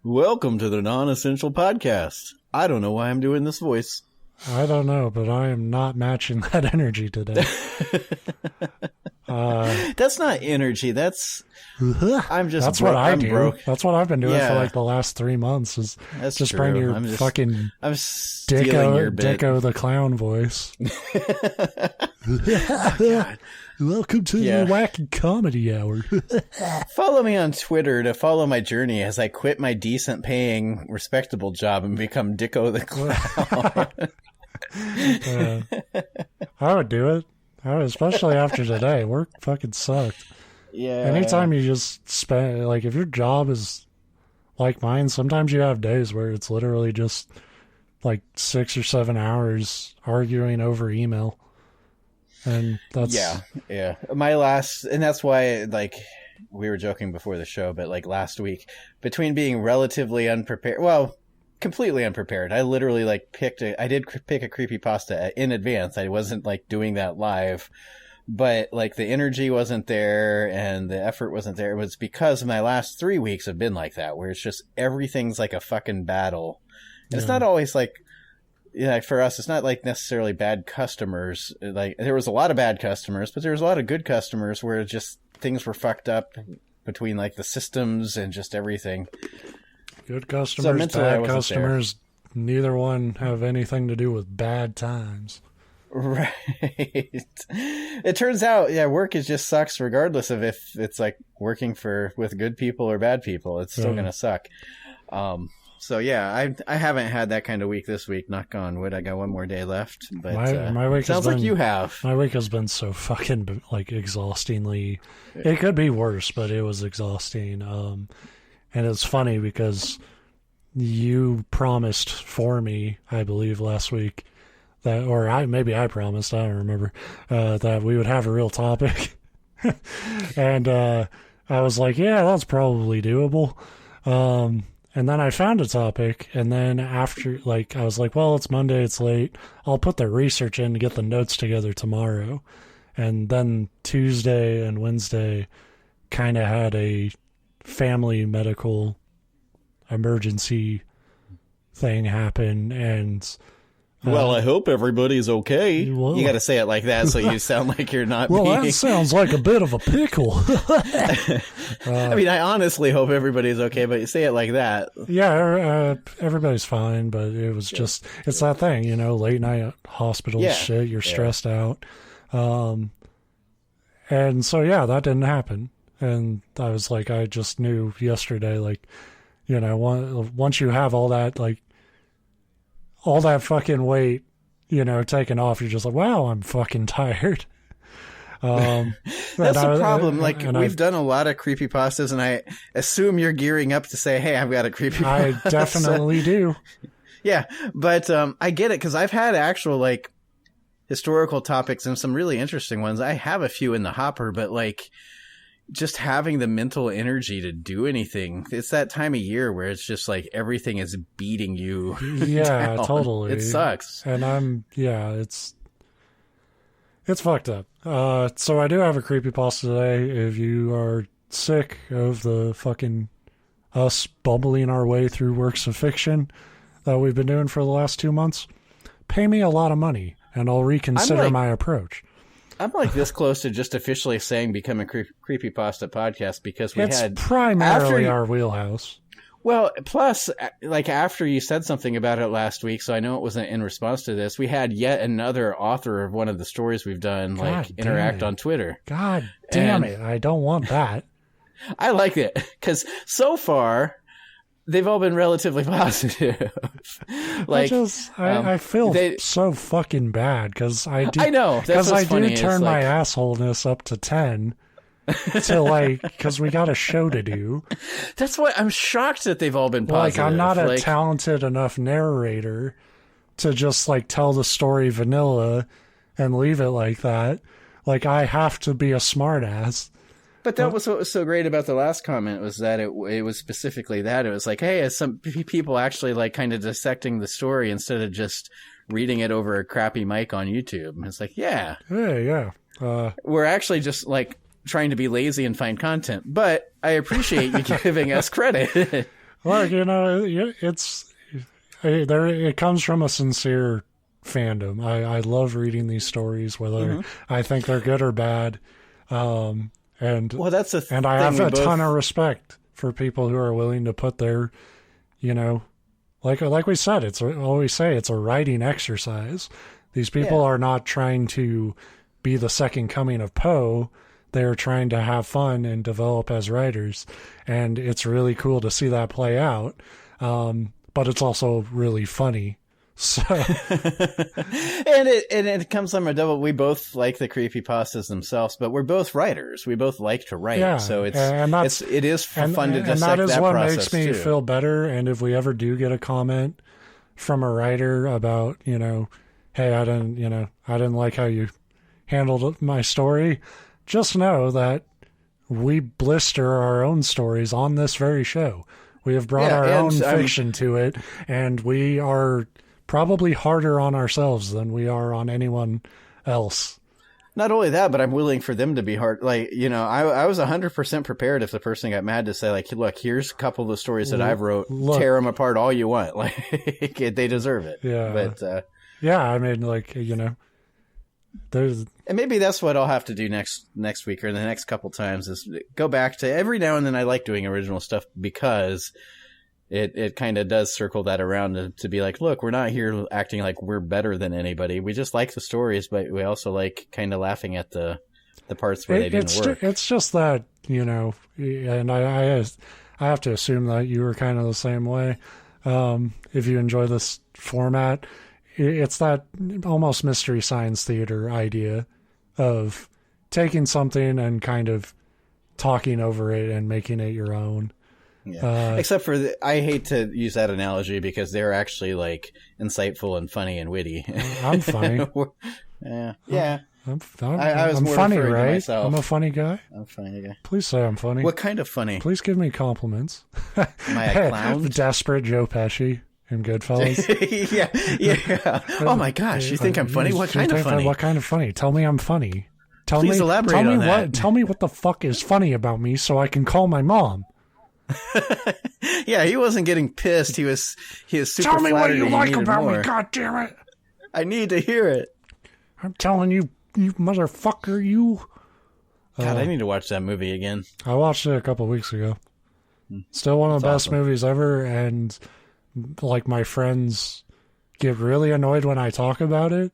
Welcome to the Non-Essential Podcast. I don't know why I'm doing this voice. I don't know, but I am not matching that energy today. That's not energy. That's That's what I do. Broke. That's what I've been doing for like the last 3 months. Is That's just true. bring your fucking Dicko the clown voice. God. Welcome to the Wacky Comedy Hour. Follow me on Twitter to follow my journey as I quit my decent paying, respectable job and become Dicko the Clown. I would do it. Especially after today. Work fucking sucked. Yeah. Anytime you just spend, like, if your job is like mine, sometimes you have days where it's literally just like 6 or 7 hours arguing over email. And that's yeah. My last, and that's why, like, we were joking before the show, but like last week, between being relatively unprepared, well, completely unprepared, I literally like I did pick a creepypasta in advance. I wasn't like doing that live, but like the energy wasn't there and the effort wasn't there. It was because my last 3 weeks have been like that, where it's just everything's like a fucking battle. And it's not always like, for us, it's not like necessarily bad customers. Like, there was a lot of bad customers, but there was a lot of good customers where just things were fucked up between like the systems and just everything. Good customers, bad customers, neither one have anything to do with bad times. Right. It turns out, work just sucks regardless of if it's like working with good people or bad people. It's still going to suck. So I haven't had that kind of week this week. Knock on wood. I got one more day left. But my week sounds like you have. My week has been so fucking like exhaustingly. It could be worse, but it was exhausting. And it's funny because you promised for me, I believe, last week that, or I promised, I don't remember, that we would have a real topic. And I was like, yeah, that's probably doable. And then I found a topic, and then after, like, I was like, well, it's Monday, it's late. I'll put the research in to get the notes together tomorrow. And then Tuesday and Wednesday kind of had a family medical emergency thing happen, and well, I hope everybody's okay. Well, you got to say it like that so you sound like you're not that sounds like a bit of a pickle. I mean, I honestly hope everybody's okay, but you say it like that. Yeah, everybody's fine, but it was just, it's that thing, late night hospital shit, you're stressed out. And so, that didn't happen. And I was like, I just knew yesterday, like, once you have all that, like, all that fucking weight, taken off, you're just like, wow, I'm fucking tired. That's the problem. We've done a lot of creepypastas, and I assume you're gearing up to say, hey, I've got a creepypasta. I definitely do. Yeah, but I get it, because I've had actual, like, historical topics and some really interesting ones. I have a few in the hopper, but, like, just having the mental energy to do anything. It's that time of year where it's just like everything is beating you. Yeah, down. Totally. It sucks. And it's fucked up. So I do have a creepypasta today. If you are sick of the fucking us bumbling our way through works of fiction that we've been doing for the last 2 months, pay me a lot of money and I'll reconsider my approach. I'm like this close to just officially saying become a creepypasta podcast because it's primarily our wheelhouse. Well, plus, like after you said something about it last week, so I know it wasn't in response to this, we had yet another author of one of the stories we've done interact on Twitter. God damn it. I don't want that. I like it because so far they've all been relatively positive. Like, I feel so fucking bad because I do. I know, because I do turn my assholeness up to 10 to because we got a show to do. That's what I'm shocked that they've all been positive. I'm not a talented enough narrator to just tell the story vanilla and leave it like that. Like, I have to be a smartass. But that was what was so great about the last comment was that it was specifically that. It was like, hey, as some people actually kind of dissecting the story instead of just reading it over a crappy mic on YouTube. And it's like, yeah. We're actually just trying to be lazy and find content. But I appreciate you giving us credit. Look, it comes from a sincere fandom. I love reading these stories, whether I think they're good or bad. And that's a and I have a ton of respect for people who are willing to put their, like we said, it's a writing exercise. These people are not trying to be the second coming of Poe. They're trying to have fun and develop as writers, and it's really cool to see that play out. But it's also really funny. So, and it comes from a double. We both like the creepypastas themselves, but we're both writers. We both like to write, so it is fun to dissect that process. And that is what makes me feel better. And if we ever do get a comment from a writer about, hey, I didn't like how you handled my story, just know that we blister our own stories on this very show. We have brought our own fiction to it, and we are probably harder on ourselves than we are on anyone else. Not only that, but I'm willing for them to be hard. Like, I was 100% prepared if the person got mad to say, like, look, here's a couple of the stories that I've wrote. Tear them apart all you want. Like, they deserve it. Yeah. But, I mean, like, there's... And maybe that's what I'll have to do next week or the next couple times is go back to every now and then. I like doing original stuff because it kind of does circle that around to be like, look, we're not here acting like we're better than anybody. We just like the stories, but we also like kind of laughing at the parts where they didn't work. It's just that, and I have to assume that you were kind of the same way. If you enjoy this format, it's that almost Mystery Science Theater idea of taking something and kind of talking over it and making it your own. Yeah. Except for I hate to use that analogy because they're actually like insightful and funny and witty. I'm funny. Yeah. I'm funny, right? I'm a funny guy. I'm a funny guy. Please say I'm funny. What kind of funny? Please give me compliments. Am I a clown? Desperate Joe Pesci in Goodfellas. yeah. Oh my gosh, you think I'm funny? What kind of funny? What kind of funny? Tell me I'm funny. Please elaborate on that. Tell me what the fuck is funny about me so I can call my mom. Yeah, he wasn't getting pissed. He was super Tell me what flattered you like about more. me, God damn it. I need to hear it. I'm telling you, you motherfucker, you. God, I need to watch that movie again. I watched it a couple of weeks ago. Still one of the best movies ever, and like my friends get really annoyed when I talk about it,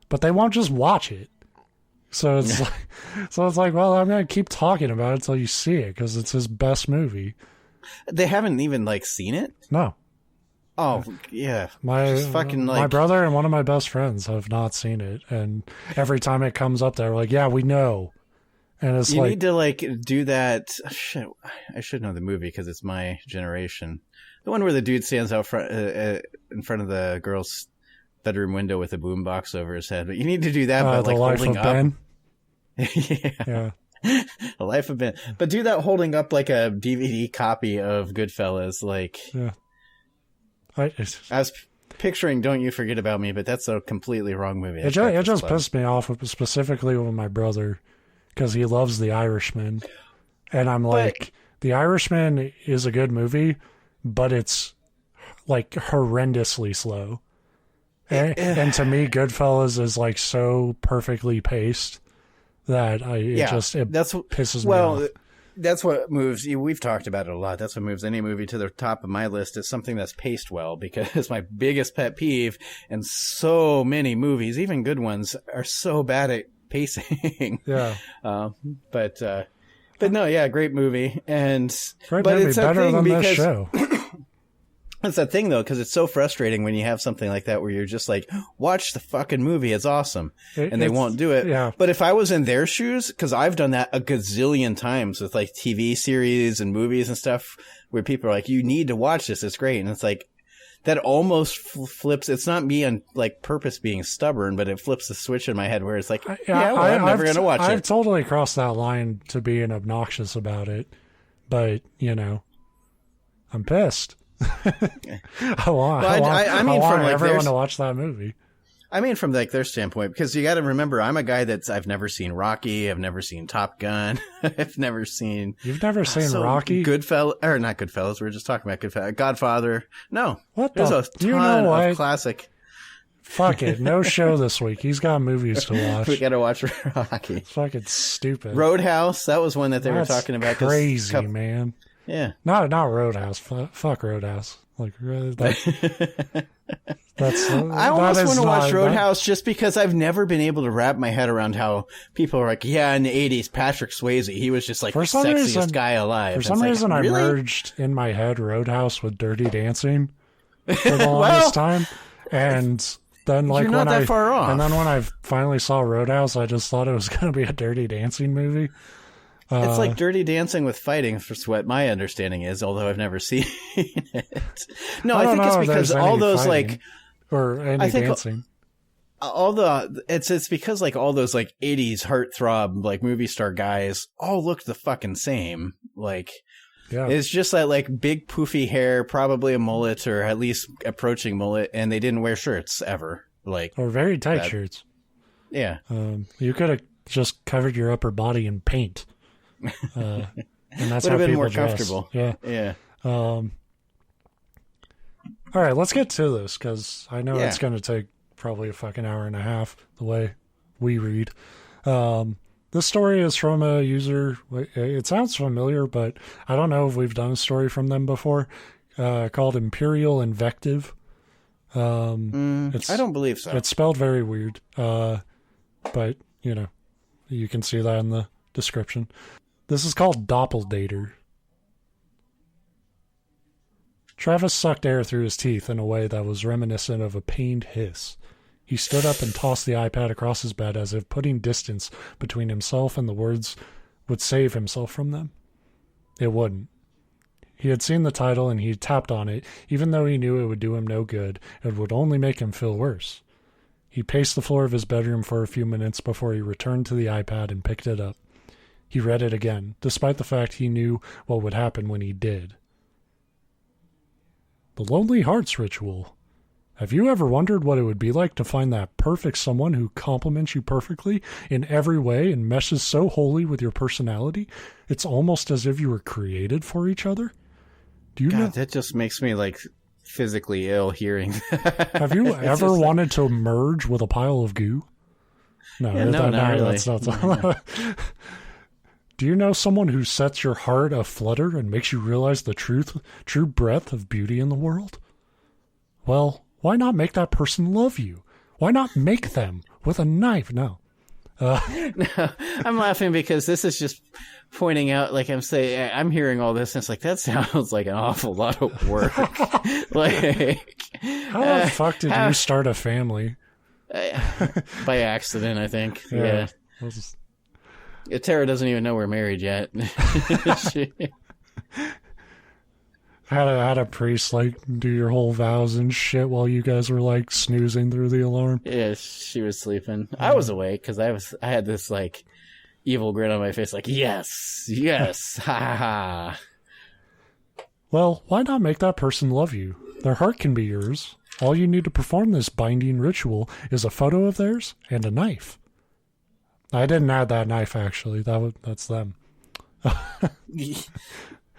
but they won't just watch it. So it's like, well, I'm gonna keep talking about it until you see it because it's his best movie. They haven't even seen it. No. Oh yeah, my brother and one of my best friends have not seen it, and every time it comes up, they're like, "Yeah, we know." And it's you need to do that. Shit, I should know the movie because it's my generation. The one where the dude stands out front in front of the girl's bedroom window with a boombox over his head. But you need to do that, but The Life holding of up. Ben. Yeah. The Life of Ben. But do that holding up like a DVD copy of Goodfellas. Yeah. I was picturing Don't You Forget About Me, but that's a completely wrong movie. It just pissed me off specifically with my brother because he loves The Irishman. And I'm like, The Irishman is a good movie, but it's horrendously slow. And to me, Goodfellas is so perfectly paced that it pisses me off. That's what moves. We've talked about it a lot. That's what moves any movie to the top of my list is something that's paced well, because my biggest pet peeve, and so many movies, even good ones, are so bad at pacing. Yeah. But no, yeah, great movie. It's better than this show. That's that thing, though, because it's so frustrating when you have something like that where you're just like, watch the fucking movie, it's awesome. And they won't do it. Yeah. But if I was in their shoes, because I've done that a gazillion times with TV series and movies and stuff where people are like, you need to watch this, it's great. And it's like, that almost flips. It's not me on purpose being stubborn, but it flips the switch in my head where it's like, I'm never going to watch it. I've totally crossed that line to being obnoxious about it. But, I'm pissed. I want everyone to watch that movie. I mean, from like their standpoint, because you got to remember, I'm a guy I've never seen Rocky, I've never seen Top Gun, I've never seen. You've never seen Rocky? Goodfellas, or not Goodfellas. We were just talking about Goodfellas. Godfather. No, what there's a ton of classic. Fuck it, no show this week. He's got movies to watch. We got to watch Rocky. It's fucking stupid. Roadhouse. That was one that they were talking about. Crazy, man. Yeah, not Roadhouse. Fuck Roadhouse. Like that's. I almost want to watch Roadhouse just because I've never been able to wrap my head around how people are like, yeah, in the 80s, Patrick Swayze, he was just like the sexiest guy alive. For some reason, I merged in my head Roadhouse with Dirty Dancing for the longest time, and then like you're not that far off. And then when I finally saw Roadhouse, I just thought it was going to be a Dirty Dancing movie. It's like Dirty Dancing with fighting, for what my understanding is, although I've never seen it. No, I think it's because all those like, or any dancing. It's because like all those like 80s heartthrob like movie star guys all look the fucking same. Like, yeah. It's just that like big poofy hair, probably a mullet or at least approaching mullet, and they didn't wear shirts ever. Like, or very tight shirts. Yeah. You could have just covered your upper body in paint. And that's would how have been people more dress. comfortable. Yeah. All right, let's get to this because I know it's going to take probably a fucking hour and a half the way we read. This story is from a user. It sounds familiar, but I don't know if we've done a story from them before. Called Empyrealinvective. I don't believe so. It's spelled very weird, but you can see that in the description. This is called Doppledater. Travis sucked air through his teeth in a way that was reminiscent of a pained hiss. He stood up and tossed the iPad across his bed as if putting distance between himself and the words would save himself from them. It wouldn't. He had seen the title and he tapped on it, even though he knew it would do him no good. It would only make him feel worse. He paced the floor of his bedroom for a few minutes before he returned to the iPad and picked it up. He read it again, despite the fact he knew what would happen when he did. The Lonely Hearts Ritual. Have you ever wondered what it would be like to find that perfect someone who complements you perfectly in every way and meshes so wholly with your personality? It's almost as if you were created for each other. Do you know? That just makes me like physically ill hearing that. Have you ever wanted to merge with a pile of goo? No, not really. That's not. Do you know someone who sets your heart aflutter and makes you realize the true breadth of beauty in the world? Well, why not make that person love you? Why not make them with a knife? No. No, I'm laughing because this is just pointing out, like I'm hearing all this, and it's like, that sounds like an awful lot of work. Like, how the fuck did you start a family? By accident, I think. Yeah. Tara doesn't even know we're married yet. Had a priest like do your whole vows and shit while you guys were like snoozing through the alarm. Yeah, she was sleeping. I was awake because I had this like evil grin on my face, like yes, ha ha ha. Well, why not make that person love you? Their heart can be yours. All you need to perform this binding ritual is a photo of theirs and a knife. I didn't add that knife, actually. That's them.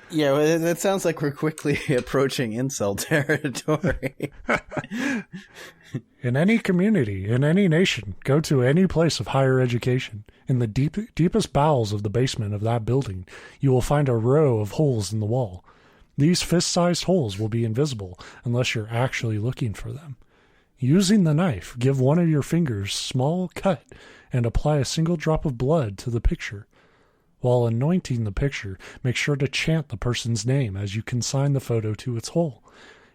Yeah, well, that sounds like we're quickly approaching incel territory. In any community, in any nation, go to any place of higher education. In the deepest bowels of the basement of that building, you will find a row of holes in the wall. These fist-sized holes will be invisible unless you're actually looking for them. Using the knife, give one of your fingers a small cut and apply a single drop of blood to the picture. While anointing the picture, make sure to chant the person's name as you consign the photo to its hole.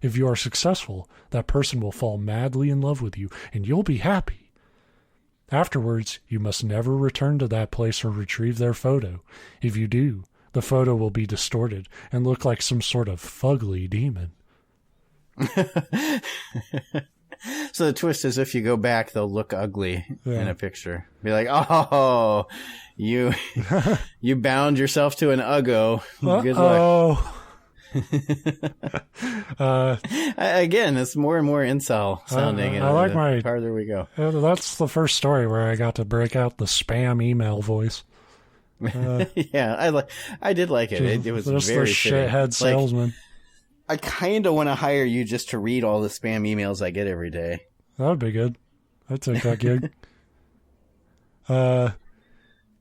If you are successful, that person will fall madly in love with you, and you'll be happy. Afterwards, you must never return to that place or retrieve their photo. If you do, the photo will be distorted and look like some sort of fugly demon. So the twist is if you go back, they'll look ugly in a picture. Be like, oh, you bound yourself to an Uggo. Good luck. Again, it's more and more incel sounding. I like the farther we go. That's the first story where I got to break out the spam email voice. Yeah, I did like it. It was just very the shithead salesman. I kind of want to hire you just to read all the spam emails I get every day. That would be good. I'd take that gig.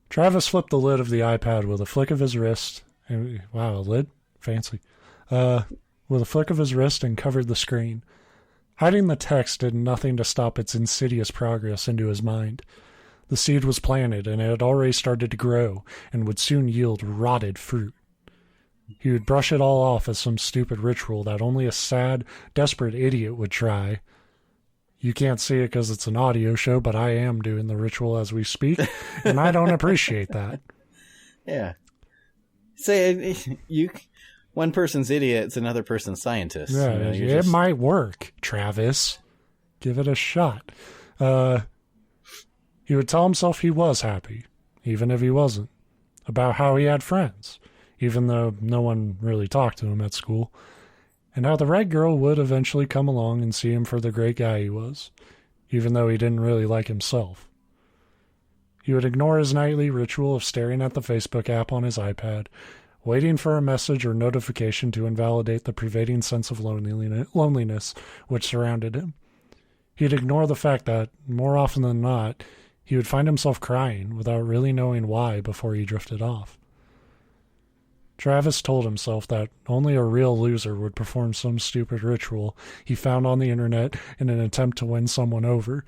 Travis flipped the lid of the iPad with a flick of his wrist. Wow, a lid? Fancy. With a flick of his wrist and covered the screen. Hiding the text did nothing to stop its insidious progress into his mind. The seed was planted, and it had already started to grow, and would soon yield rotted fruit. He would brush it all off as some stupid ritual that only a sad, desperate idiot would try. You can't see it because it's an audio show, but I am doing the ritual as we speak, and I don't appreciate that. Yeah. Say, one person's idiot, it's another person's scientist. Yeah, it might work, Travis. Give it a shot. He would tell himself he was happy, even if he wasn't, about how he had friends, even though no one really talked to him at school, and how the right girl would eventually come along and see him for the great guy he was, even though he didn't really like himself. He would ignore his nightly ritual of staring at the Facebook app on his iPad, waiting for a message or notification to invalidate the pervading sense of loneliness which surrounded him. He'd ignore the fact that, more often than not, he would find himself crying without really knowing why before he drifted off. Travis told himself that only a real loser would perform some stupid ritual he found on the internet in an attempt to win someone over.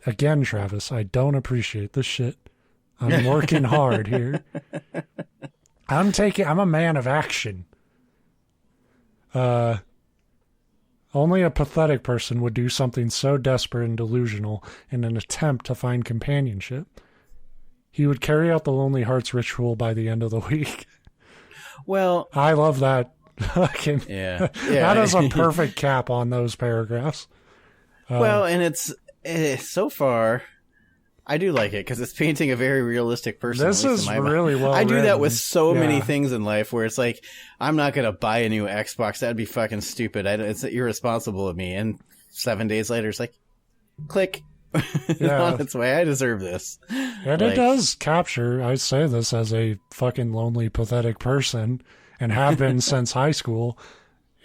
Again, Travis, I don't appreciate this shit. I'm working hard here. I'm a man of action. Only a pathetic person would do something so desperate and delusional in an attempt to find companionship. He would carry out the Lonely Hearts ritual by the end of the week. Well, I love that. Yeah. That is a perfect cap on those paragraphs. Well, and it's so far, I do like it because it's painting a very realistic person. This is really well I do written. that with so many things in life where it's like, I'm not going to buy a new Xbox. That'd be fucking stupid. It's irresponsible of me. And 7 days later, it's like, click. On its way. I deserve this. And it does capture, I say this as a fucking lonely, pathetic person, and have been since high school.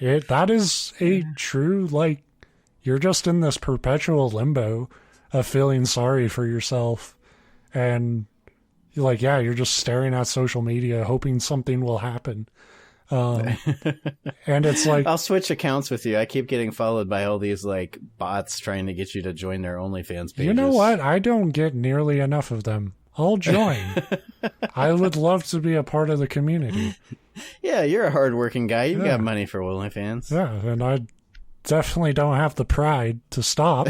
That is a true, like, you're just in this perpetual limbo of feeling sorry for yourself. And you're like, you're just staring at social media, hoping something will happen. And it's like, I'll switch accounts with you. I keep getting followed by all these like bots trying to get you to join their OnlyFans pages. You know what? I don't get nearly enough of them. I'll join. I would love to be a part of the community. Yeah, you're a hardworking guy. You've got money for OnlyFans. Yeah, and I definitely don't have the pride to stop.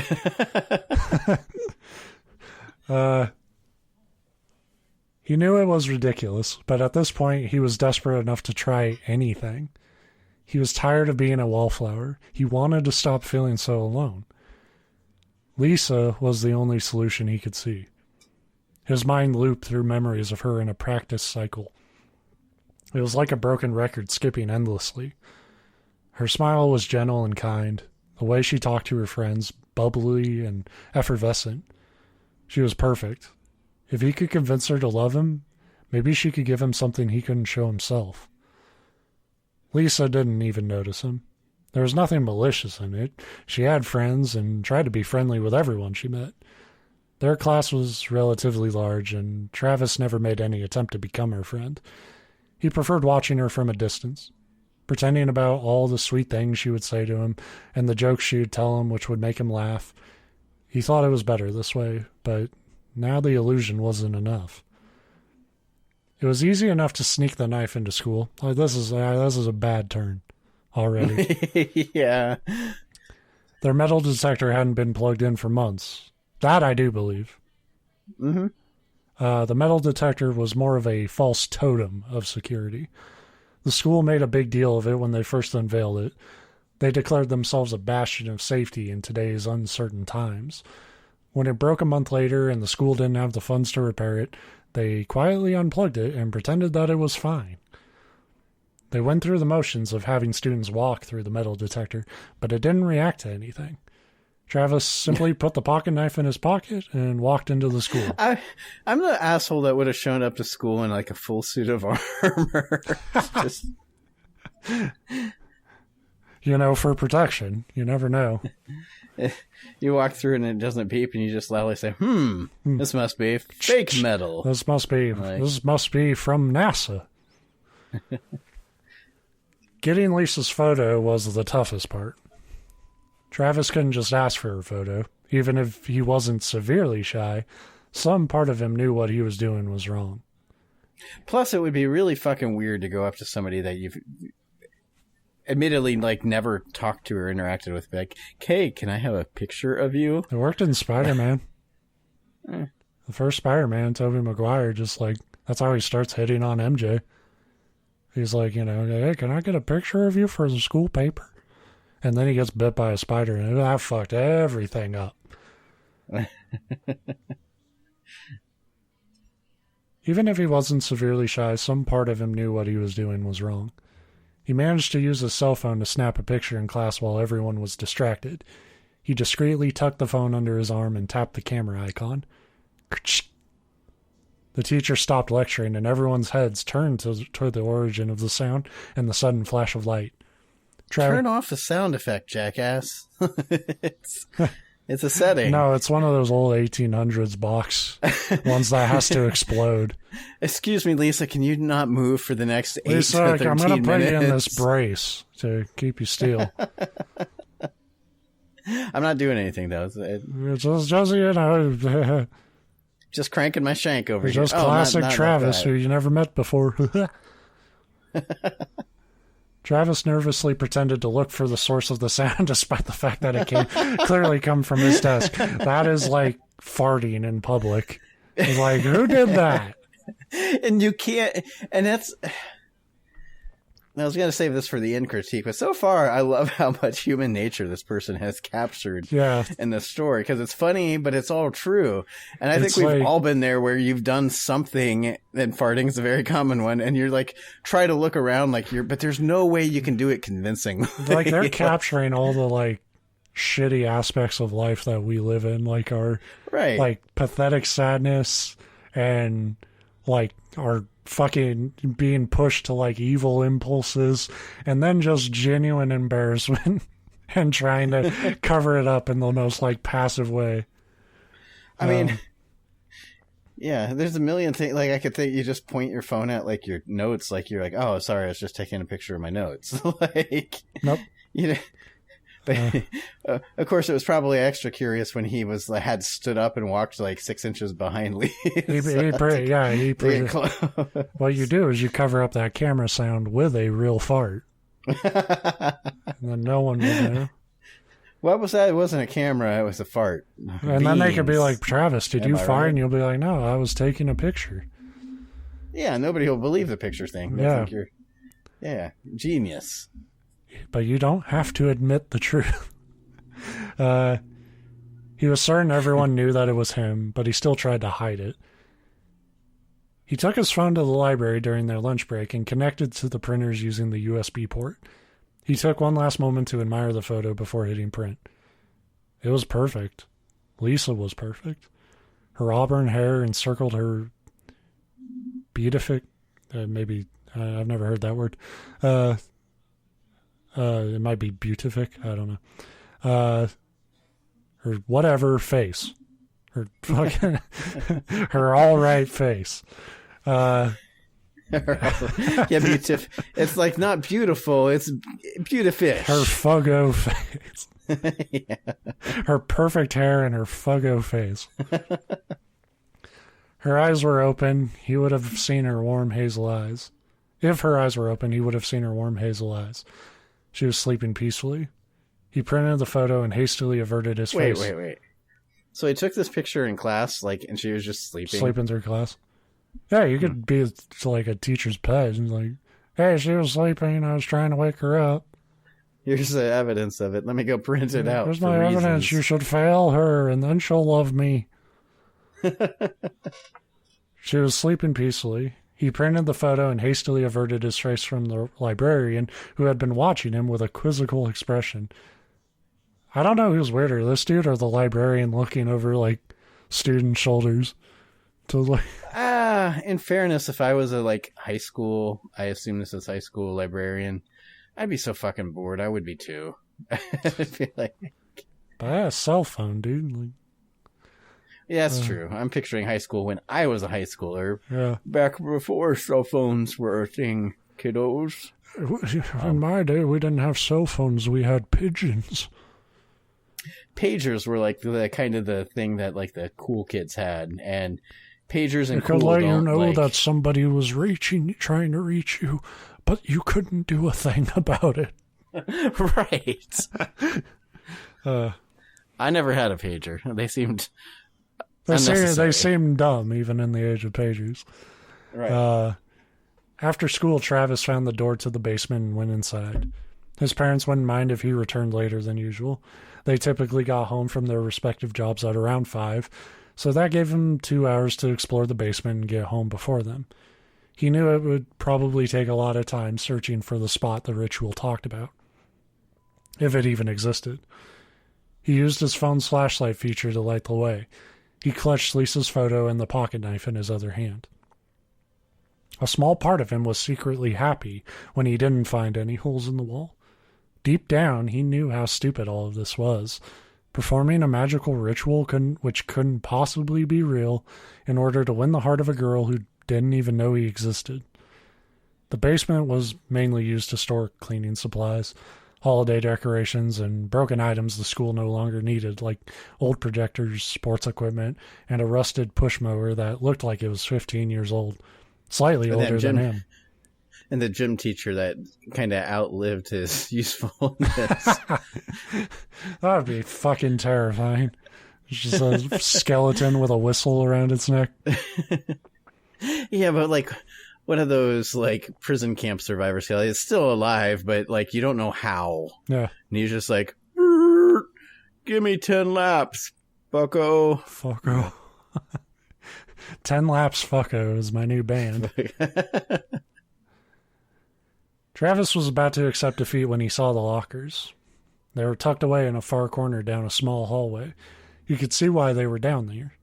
He knew it was ridiculous, but at this point he was desperate enough to try anything. He was tired of being a wallflower. He wanted to stop feeling so alone. Lisa was the only solution he could see. His mind looped through memories of her in a practice cycle. It was like a broken record skipping endlessly. Her smile was gentle and kind, the way she talked to her friends, bubbly and effervescent. She was perfect. If he could convince her to love him, maybe she could give him something he couldn't show himself. Lisa didn't even notice him. There was nothing malicious in it. She had friends and tried to be friendly with everyone she met. Their class was relatively large, and Travis never made any attempt to become her friend. He preferred watching her from a distance, pretending about all the sweet things she would say to him and the jokes she would tell him which would make him laugh. He thought it was better this way, but now the illusion wasn't enough. It was easy enough to sneak the knife into school. Like, this is a bad turn already. Yeah. Their metal detector hadn't been plugged in for months. That I do believe. Mm-hmm. The metal detector was more of a false totem of security. The school made a big deal of it when they first unveiled it. They declared themselves a bastion of safety in today's uncertain times. When it broke a month later and the school didn't have the funds to repair it, they quietly unplugged it and pretended that it was fine. They went through the motions of having students walk through the metal detector, but it didn't react to anything. Travis simply put the pocket knife in his pocket and walked into the school. I'm the asshole that would have shown up to school in like a full suit of armor. Just... for protection. You never know. You walk through and it doesn't beep, and you just loudly say, this must be fake metal. This must be from NASA. Getting Lisa's photo was the toughest part. Travis couldn't just ask for her photo. Even if he wasn't severely shy, some part of him knew what he was doing was wrong. Plus, it would be really fucking weird to go up to somebody that you've admittedly never talked to or interacted with. Like, hey, can I have a picture of you? It worked in Spider-Man. The first Spider-Man, Tobey Maguire, that's how he starts hitting on MJ. He's like, hey, can I get a picture of you for the school paper? And then he gets bit by a spider, and that fucked everything up. Even if he wasn't severely shy, some part of him knew what he was doing was wrong. He managed to use his cell phone to snap a picture in class while everyone was distracted. He discreetly tucked the phone under his arm and tapped the camera icon. The teacher stopped lecturing, and everyone's heads turned toward the origin of the sound and the sudden flash of light. Turn off the sound effect, jackass. It's a setting. No, it's one of those old 1800s box ones that has to explode. Excuse me, Lisa, can you not move for the next 8 Lisa, to 13 I'm going to put you in this minutes? brace to keep you still. I'm not doing anything, though. Just just cranking my shank over here. Just classic not Travis, who you never met before. Travis nervously pretended to look for the source of the sound, despite the fact that it clearly come from his desk. That is like farting in public. It's like, who did that? And you can't, and that's, I was going to save this for the end critique, but so far I love how much human nature this person has captured in the story, because it's funny, but it's all true. And I think we've all been there where you've done something, and farting is a very common one, and you're like, try to look around but there's no way you can do it convincingly. Like, they're capturing all the shitty aspects of life that we live in, like our pathetic sadness and our fucking being pushed to evil impulses, and then just genuine embarrassment and trying to cover it up in the most passive way. I mean, yeah, there's a million things. I could think you just point your phone at your notes, you're like, oh, sorry, I was just taking a picture of my notes. Nope. But of course, it was probably extra curious when he had stood up and walked 6 inches behind Lee. What you do is you cover up that camera sound with a real fart, and then no one will know. What was that? It wasn't a camera; it was a fart. And then they could be like, "Travis, did you fart?" Right? And you'll be like, "No, I was taking a picture." Yeah, nobody will believe the picture thing. They'll think you're, genius. But you don't have to admit the truth. He was certain everyone knew that it was him, but he still tried to hide it. He took his phone to the library during their lunch break and connected to the printers using the USB port. He took one last moment to admire the photo before hitting print. It was perfect. Lisa was perfect. Her auburn hair encircled her beatific... maybe... I've never heard that word. It might be beatific. I don't know. Her whatever face. Her fucking... her all right face. Yeah, beautiful. It's not beautiful. It's beautifish. Her fuggo face. Her perfect hair and her fuggo face. Her eyes were open. He would have seen her warm hazel eyes. If her eyes were open, he would have seen her warm hazel eyes. She was sleeping peacefully. He printed the photo and hastily averted his face. Wait. So he took this picture in class, and she was just sleeping? Sleeping through class. Yeah, you could be a teacher's pet and hey, she was sleeping. I was trying to wake her up. Here's the evidence of it. Let me go print it out. Here's my evidence. You should fail her, and then she'll love me. She was sleeping peacefully. He printed the photo and hastily averted his face from the librarian, who had been watching him with a quizzical expression. I don't know who's weirder, this dude or the librarian looking over, like, student shoulders. To like... In fairness, if I was a, like, high school, I assume this is high school librarian, I'd be so fucking bored. I would be too. I'd be like... But I had a cell phone, dude. Like... Yeah, that's true. I'm picturing high school when I was a high schooler. Yeah. Back before cell phones were a thing, kiddos. In my day, we didn't have cell phones. We had pigeons. Pagers were like the kind of the thing that like the cool kids had, and pagers and it could cool let you don't, know like... that somebody was trying to reach you, but you couldn't do a thing about it. Right. I never had a pager. They seemed... They seem dumb, even in the age of pagers. Right. After school, Travis found the door to the basement and went inside. His parents wouldn't mind if he returned later than usual. They typically got home from their respective jobs at around 5, so that gave him 2 hours to explore the basement and get home before them. He knew it would probably take a lot of time searching for the spot the ritual talked about, if it even existed. He used his phone's flashlight feature to light the way. He clutched Lisa's photo and the pocket knife in his other hand. A small part of him was secretly happy when he didn't find any holes in the wall. Deep down, he knew how stupid all of this was. Performing a magical ritual which couldn't possibly be real in order to win the heart of a girl who didn't even know he existed. The basement was mainly used to store cleaning supplies, holiday decorations, and broken items the school no longer needed, like old projectors, sports equipment, and a rusted push mower that looked like it was 15 years old. Slightly older than him. And the gym teacher that kind of outlived his usefulness. That would be fucking terrifying. It's just a skeleton with a whistle around its neck. Yeah, but like one of those like prison camp survivor skeleton. It's still alive, but like you don't know how. Yeah. And he's just like, give me 10 laps, bucko. Fucko. 10 Laps Fucko is my new band. Travis was about to accept defeat when he saw the lockers. They were tucked away in a far corner down a small hallway. You could see why they were down there.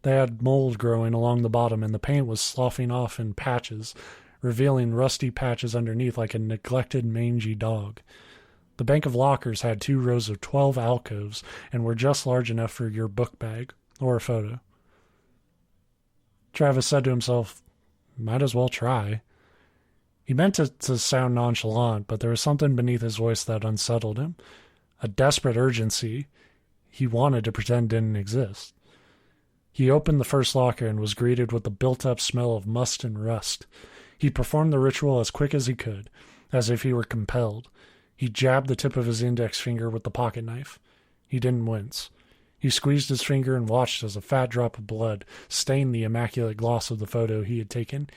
They had mold growing along the bottom, and the paint was sloughing off in patches, revealing rusty patches underneath like a neglected, mangy dog. The bank of lockers had 2 rows of 12 alcoves and were just large enough for your book bag or a photo. Travis said to himself, might as well try. He meant it to sound nonchalant, but there was something beneath his voice that unsettled him. A desperate urgency he wanted to pretend didn't exist. He opened the first locker and was greeted with the built-up smell of must and rust. He performed the ritual as quick as he could, as if he were compelled. He jabbed the tip of his index finger with the pocket knife. He didn't wince. He squeezed his finger and watched as a fat drop of blood stained the immaculate gloss of the photo he had taken.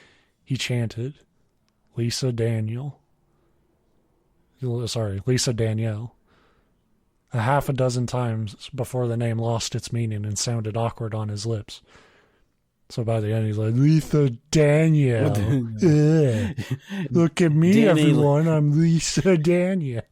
He chanted, Lisa Danielle. A half a dozen times before the name lost its meaning and sounded awkward on his lips. So by the end, he's like, Lisa Danielle. Look at me, everyone. I'm Lisa Danielle.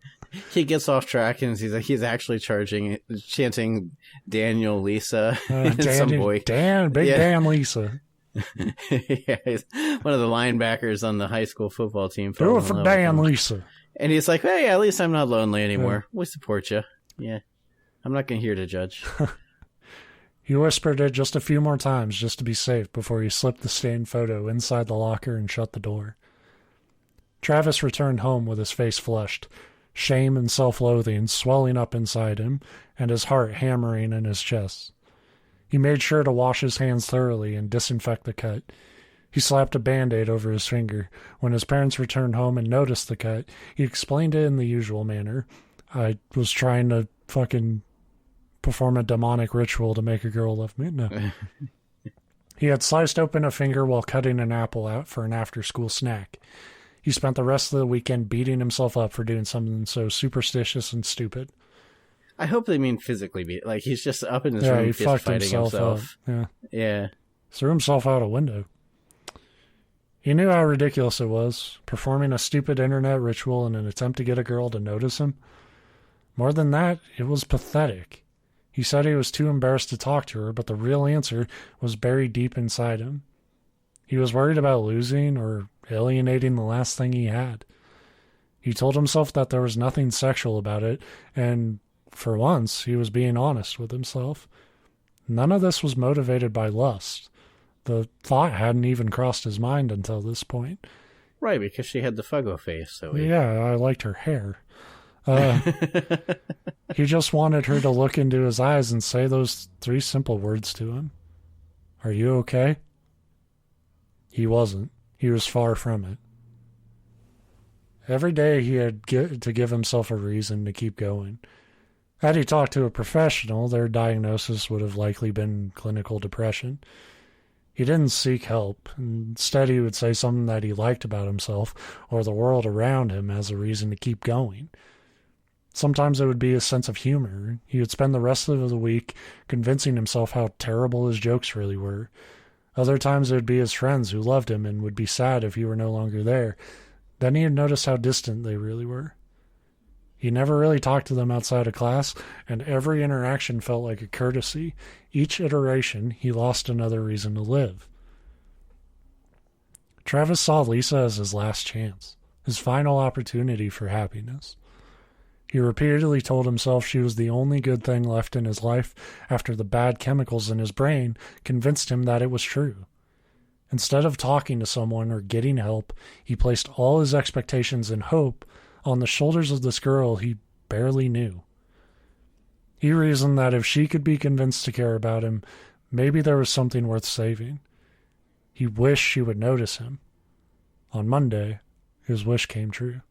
He gets off track and he's actually chanting Daniel Lisa. Some boy. Dan Lisa. Yeah, he's one of the linebackers on the high school football team. Do it for Dan Lisa. And he's like, hey, at least I'm not lonely anymore. Yeah. We support you. Yeah. I'm not going to here to judge. He whispered it just a few more times just to be safe before he slipped the stained photo inside the locker and shut the door. Travis returned home with his face flushed, shame and self-loathing swelling up inside him, and his heart hammering in his chest. He made sure to wash his hands thoroughly and disinfect the cut. He slapped a Band-Aid over his finger. When his parents returned home and noticed the cut, he explained it in the usual manner. I was trying to fucking perform a demonic ritual to make a girl love me. No. He had sliced open a finger while cutting an apple out for an after-school snack. He spent the rest of the weekend beating himself up for doing something so superstitious and stupid. I hope they mean physically like he's just up in his room fist fighting himself. Yeah. Yeah. Threw himself out a window. He knew how ridiculous it was, performing a stupid internet ritual in an attempt to get a girl to notice him. More than that, it was pathetic. He said he was too embarrassed to talk to her, but the real answer was buried deep inside him. He was worried about losing or alienating the last thing he had. He told himself that there was nothing sexual about it, and for once, he was being honest with himself. None of this was motivated by lust. The thought hadn't even crossed his mind until this point. Right, because she had the fuggo face. So yeah, I liked her hair. He just wanted her to look into his eyes and say those 3 simple words to him. Are you okay? He wasn't. He was far from it. Every day he had to give himself a reason to keep going. Had he talked to a professional, their diagnosis would have likely been clinical depression. He didn't seek help. Instead, he would say something that he liked about himself or the world around him as a reason to keep going. Sometimes it would be a sense of humor. He would spend the rest of the week convincing himself how terrible his jokes really were. Other times it would be his friends who loved him and would be sad if he were no longer there. Then he would notice how distant they really were. He never really talked to them outside of class, and every interaction felt like a courtesy. Each iteration, he lost another reason to live. Travis saw Lisa as his last chance, his final opportunity for happiness. He repeatedly told himself she was the only good thing left in his life after the bad chemicals in his brain convinced him that it was true. Instead of talking to someone or getting help, he placed all his expectations and hope on the shoulders of this girl he barely knew. He reasoned that if she could be convinced to care about him, maybe there was something worth saving. He wished she would notice him. On Monday, his wish came true.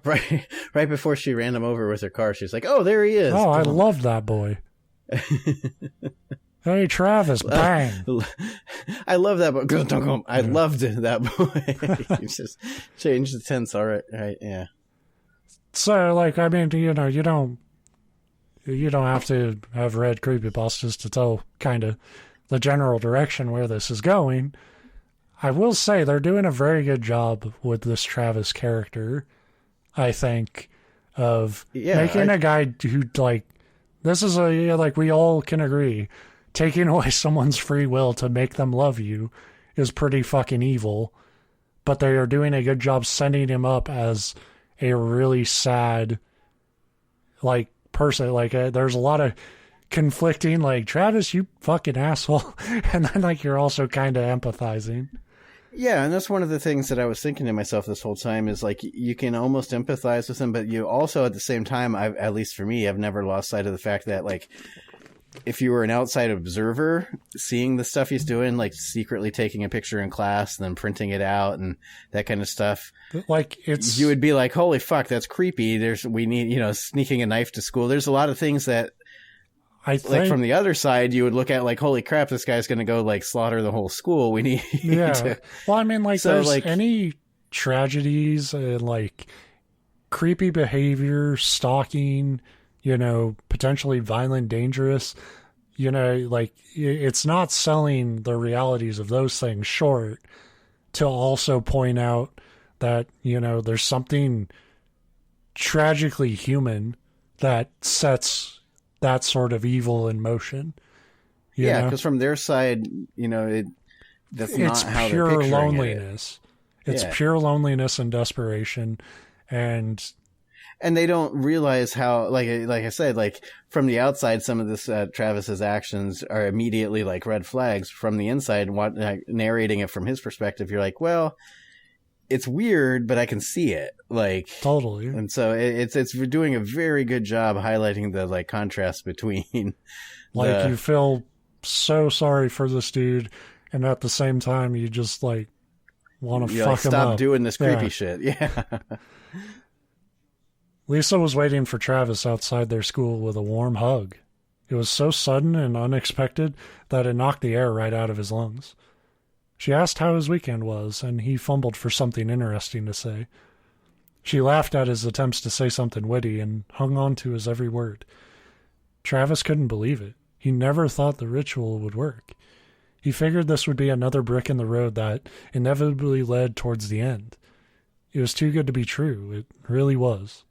Right before she ran him over with her car, she's like, "Oh, there he is." Oh, I love that boy. Hey, Travis, bang. I love that boy. I loved that boy. You just changed the tense. All right, yeah. So, like, I mean, you know, you don't have to have read creepypastas to tell kind of the general direction where this is going. I will say they're doing a very good job with this Travis character, I think, of making a guy who, like, this is like, we all can agree, taking away someone's free will to make them love you is pretty fucking evil, but they are doing a good job setting him up as a really sad, like, person. Like, there's a lot of conflicting, like, Travis, you fucking asshole, and then, like, you're also kind of empathizing. Yeah, and that's one of the things that I was thinking to myself this whole time is, like, you can almost empathize with him, but you also, at the same time, at least for me, I've never lost sight of the fact that, like, if you were an outside observer, seeing the stuff he's doing, like secretly taking a picture in class and then printing it out and that kind of stuff, like, you would be like, holy fuck, that's creepy. We need, sneaking a knife to school. There's a lot of things that, I think, like, from the other side, you would look at like, holy crap, this guy's going to go like slaughter the whole school. We need to... Well, I mean, like, so, there's like any tragedies and like creepy behavior, stalking, potentially violent, dangerous, like, it's not selling the realities of those things short to also point out that, there's something tragically human that sets that sort of evil in motion. Yeah, because from their side, that's not how they're picturing loneliness. It's pure loneliness and desperation, and they don't realize how, like I said, like, from the outside, some of this Travis's actions are immediately like red flags. From the inside, narrating it from his perspective, you're like, well, it's weird, but I can see it, like, totally. And so it's doing a very good job highlighting the like contrast between, like, you feel so sorry for this dude, and at the same time, you just like want to fuck him up. Stop doing this creepy shit. Yeah. Lisa was waiting for Travis outside their school with a warm hug. It was so sudden and unexpected that it knocked the air right out of his lungs. She asked how his weekend was, and he fumbled for something interesting to say. She laughed at his attempts to say something witty and hung on to his every word. Travis couldn't believe it. He never thought the ritual would work. He figured this would be another brick in the road that inevitably led towards the end. It was too good to be true. It really was.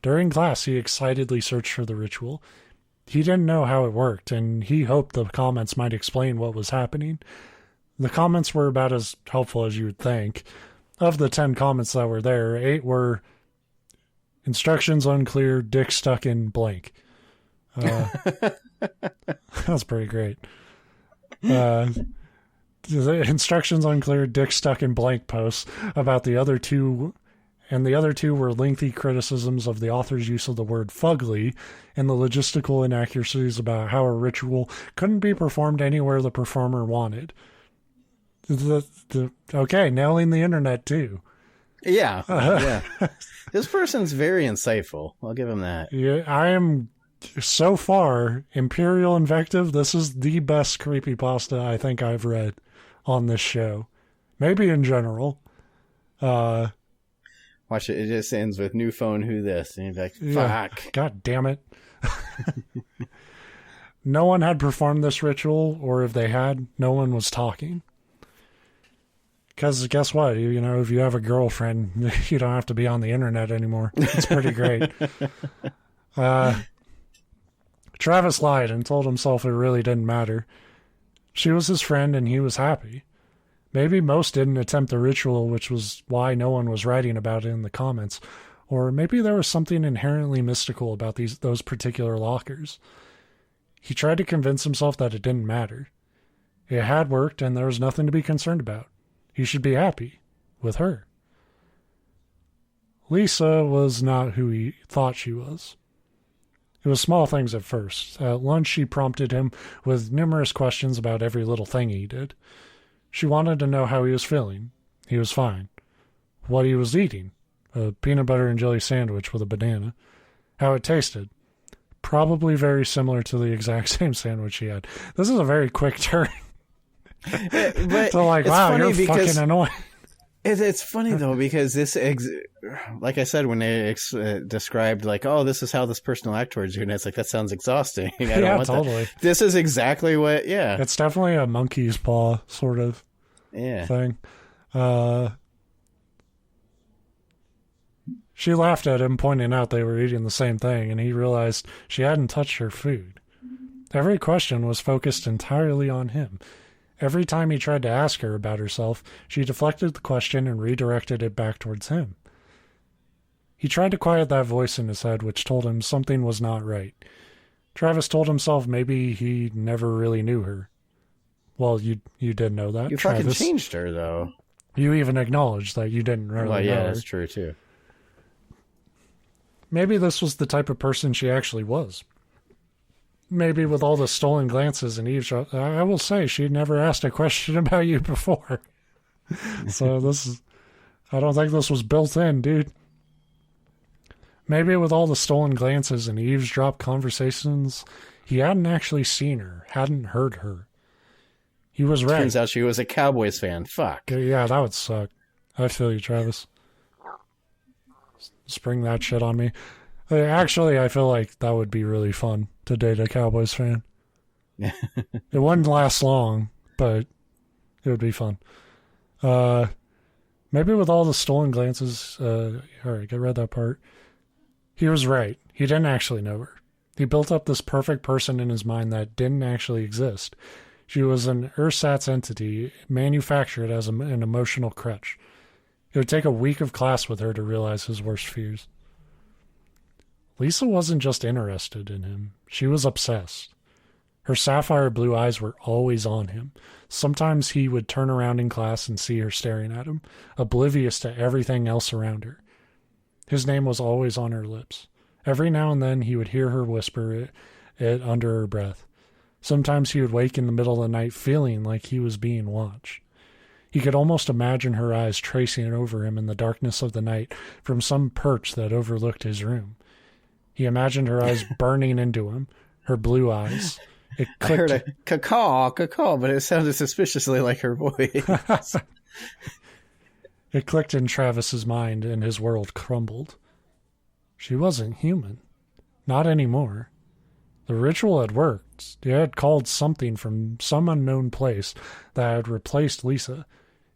During class, he excitedly searched for the ritual. He didn't know how it worked, and he hoped the comments might explain what was happening. The comments were about as helpful as you would think. Of the 10 comments that were there, 8 were instructions unclear, dick stuck in blank. That's pretty great. The instructions unclear, dick stuck in blank posts about the other two, and the other 2 were lengthy criticisms of the author's use of the word fugly and the logistical inaccuracies about how a ritual couldn't be performed anywhere the performer wanted. Okay, nailing the internet too. Yeah, yeah. This person's very insightful. I'll give him that. Yeah, I am. So far, Empyrealinvective, this is the best creepypasta I think I've read on this show. Maybe in general. Watch it. It just ends with new phone, who this? And you're like, fuck. Yeah, God damn it. No one had performed this ritual, or if they had, no one was talking. Because guess what? You know, if you have a girlfriend, you don't have to be on the internet anymore. It's pretty great. Travis lied and told himself it really didn't matter. She was his friend and he was happy. Maybe most didn't attempt the ritual, which was why no one was writing about it in the comments. Or maybe there was something inherently mystical about those particular lockers. He tried to convince himself that it didn't matter. It had worked and there was nothing to be concerned about. He should be happy with her. Lisa was not who he thought she was. It was small things at first. At lunch, she prompted him with numerous questions about every little thing he did. She wanted to know how he was feeling. He was fine. What he was eating. A peanut butter and jelly sandwich with a banana. How it tasted. Probably very similar to the exact same sandwich he had. This is a very quick turn. But so like, wow, you're fucking annoying. It's funny though, because this, like I said, when they described like, oh, this is how this person will act towards you, and it's like, that sounds exhausting. I don't want totally. That. This is exactly what, yeah. It's definitely a monkey's paw sort of thing. She laughed at him, pointing out they were eating the same thing, and he realized she hadn't touched her food. Every question was focused entirely on him. Every time he tried to ask her about herself, she deflected the question and redirected it back towards him. He tried to quiet that voice in his head which told him something was not right. Travis told himself maybe he never really knew her. Well, you did know that, You Travis. fucking changed her, though. You even acknowledged that you didn't really know her. That's true, too. Maybe this was the type of person she actually was. Maybe with all the stolen glances and eavesdrop, I will say she'd never asked a question about you before. So I don't think this was built in, dude. Maybe with all the stolen glances and eavesdrop conversations, he hadn't actually seen her, hadn't heard her. He was right. Turns out she was a Cowboys fan. Fuck. Yeah, that would suck. I feel you, Travis. Spring that shit on me. Actually, I feel like that would be really fun to date a Cowboys fan. It wouldn't last long, but it would be fun. Maybe with all the stolen glances, all right, I read that part. He was right. He didn't actually know her. He built up this perfect person in his mind that didn't actually exist. She was an ersatz entity manufactured as an emotional crutch. It would take a week of class with her to realize his worst fears. Lisa wasn't just interested in him. She was obsessed. Her sapphire blue eyes were always on him. Sometimes he would turn around in class and see her staring at him, oblivious to everything else around her. His name was always on her lips. Every now and then he would hear her whisper it under her breath. Sometimes he would wake in the middle of the night feeling like he was being watched. He could almost imagine her eyes tracing over him in the darkness of the night from some perch that overlooked his room. He imagined her eyes burning into him, her blue eyes. I heard a caw, but it sounded suspiciously like her voice. It clicked in Travis's mind and his world crumbled. She wasn't human. Not anymore. The ritual had worked. It had called something from some unknown place that had replaced Lisa.